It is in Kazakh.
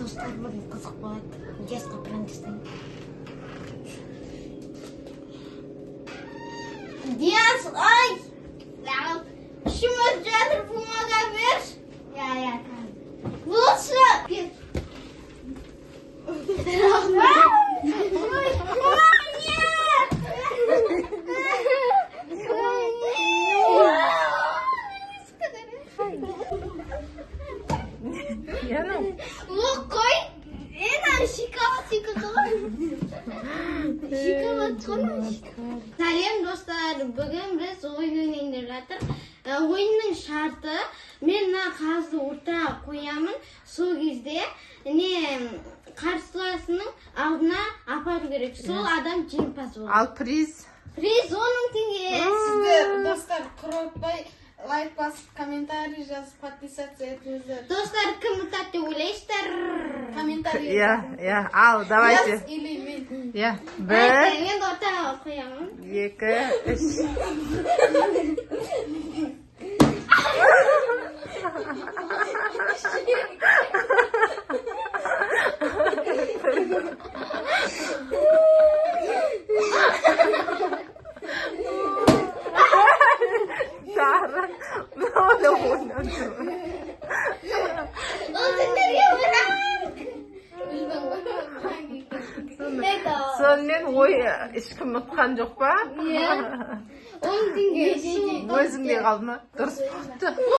достар бір қызық болады. Жасқа прандыстан. Диас, ай! İşimiz candır buna ver. Ya. Lütfen. Сәлем достар, бүгін біз ойын ойнап жатыр. Ойынның шарты, мен мына қағазды ортаға қоямын, сол кезде қарсыласының алдына апару керек. Сол адам жеңімпаз болады. Ал приз? Приз 10 000 теңге. Сіздер достар құрметпай лайк басып, комментарий жазып, подписаться етіңіздер. Достар, кім ұтады деп ойлайсыздар? Комментарий. Я, ал, давайте. Яз или мен. Я, Мен бір, ортаға қоямын. екі, үш. Sarı, ne oynuyorsun? Сонымен ой ешкім ұтқан жоқ па? 10 000 теңге. Өзіңде қалды ма? Дұрыс.